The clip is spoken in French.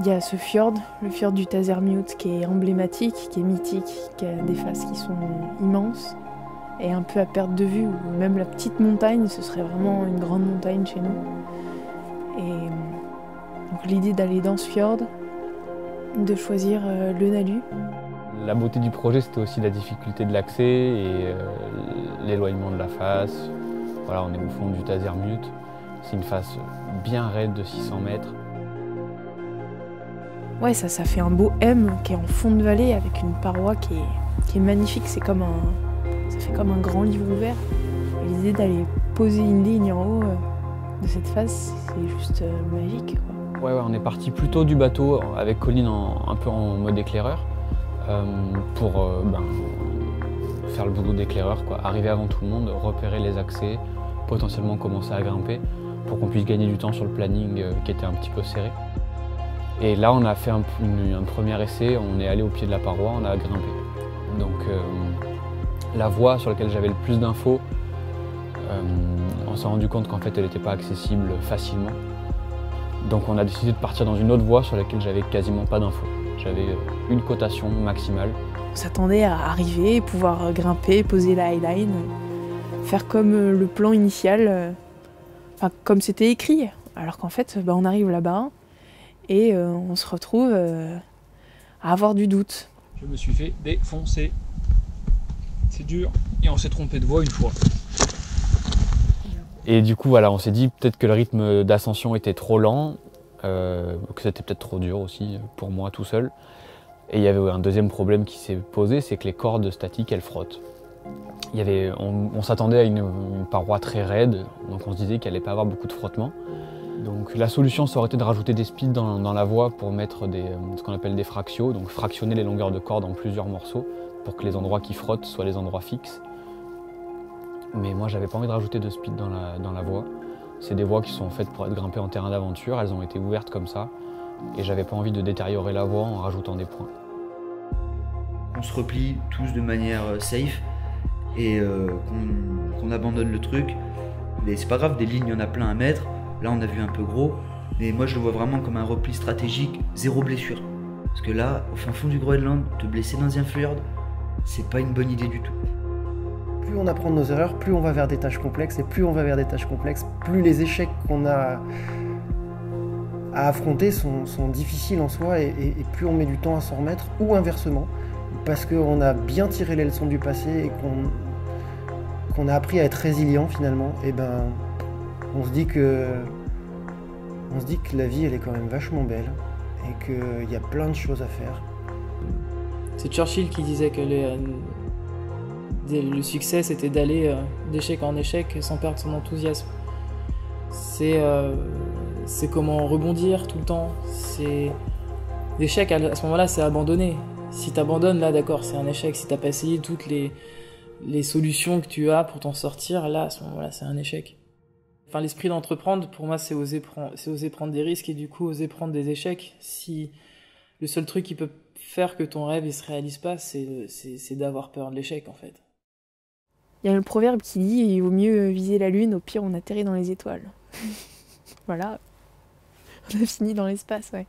Il y a ce fjord, le fjord du Tazermute, qui est emblématique, qui est mythique, qui a des faces qui sont immenses et un peu à perte de vue, où même la petite montagne, ce serait vraiment une grande montagne chez nous. Et donc l'idée d'aller dans ce fjord, de choisir le Nalu. La beauté du projet, c'était aussi la difficulté de l'accès et l'éloignement de la face. Voilà, on est au fond du Tazermute. C'est une face bien raide de 600 mètres. Ouais, ça fait un beau M qui est en fond de vallée avec une paroi qui est magnifique. Ça fait comme un grand livre ouvert. Et l'idée d'aller poser une ligne en haut de cette face, c'est juste magique, quoi. Ouais, on est parti plutôt du bateau avec Colline un peu en mode éclaireur pour faire le boulot d'éclaireur, quoi. Arriver avant tout le monde, repérer les accès, potentiellement commencer à grimper pour qu'on puisse gagner du temps sur le planning qui était un petit peu serré. Et là, on a fait un premier essai, on est allé au pied de la paroi, on a grimpé. Donc la voie sur laquelle j'avais le plus d'infos, on s'est rendu compte qu'en fait elle n'était pas accessible facilement. Donc on a décidé de partir dans une autre voie sur laquelle j'avais quasiment pas d'infos. J'avais une cotation maximale. On s'attendait à arriver, pouvoir grimper, poser la highline, faire comme le plan initial, comme c'était écrit. Alors qu'en fait, on arrive là-bas et on se retrouve à avoir du doute. Je me suis fait défoncer. C'est dur et on s'est trompé de voie une fois. Et du coup, voilà, on s'est dit peut-être que le rythme d'ascension était trop lent, que c'était peut-être trop dur aussi pour moi tout seul. Et il y avait un deuxième problème qui s'est posé, c'est que les cordes statiques, elles frottent. On s'attendait à une paroi très raide, donc on se disait qu'il n'allait pas avoir beaucoup de frottement. Donc la solution, ça aurait été de rajouter des speeds dans la voie pour mettre ce qu'on appelle des fractios, donc fractionner les longueurs de cordes en plusieurs morceaux pour que les endroits qui frottent soient les endroits fixes. Mais moi, j'avais pas envie de rajouter de speed dans la voie. C'est des voies qui sont faites pour être grimpées en terrain d'aventure, elles ont été ouvertes comme ça, et j'avais pas envie de détériorer la voie en rajoutant des points. On se replie tous de manière safe et qu'on abandonne le truc. Mais c'est pas grave, des lignes, il y en a plein à mettre. Là, on a vu un peu gros, mais moi je le vois vraiment comme un repli stratégique, zéro blessure. Parce que là, au fin fond du Groenland, te blesser dans un fjord, c'est pas une bonne idée du tout. Plus on apprend de nos erreurs, plus on va vers des tâches complexes, et plus on va vers des tâches complexes, plus les échecs qu'on a à affronter sont difficiles en soi, et plus on met du temps à s'en remettre, ou inversement, parce qu'on a bien tiré les leçons du passé et qu'on a appris à être résilient finalement, et on se dit que la vie elle est quand même vachement belle et qu'il y a plein de choses à faire. C'est Churchill qui disait que le succès c'était d'aller d'échec en échec sans perdre son enthousiasme. C'est comment rebondir tout le temps. L'échec à ce moment-là c'est abandonner. Si t'abandonnes là d'accord c'est un échec. Si t'as pas essayé toutes les solutions que tu as pour t'en sortir, là à ce moment-là c'est un échec. Enfin, l'esprit d'entreprendre, pour moi, c'est oser prendre des risques et du coup oser prendre des échecs. Si le seul truc qui peut faire que ton rêve il se réalise pas, c'est d'avoir peur de l'échec en fait. Il y a le proverbe qui dit il vaut mieux viser la lune, au pire on atterrit dans les étoiles. Voilà, on a fini dans l'espace, ouais.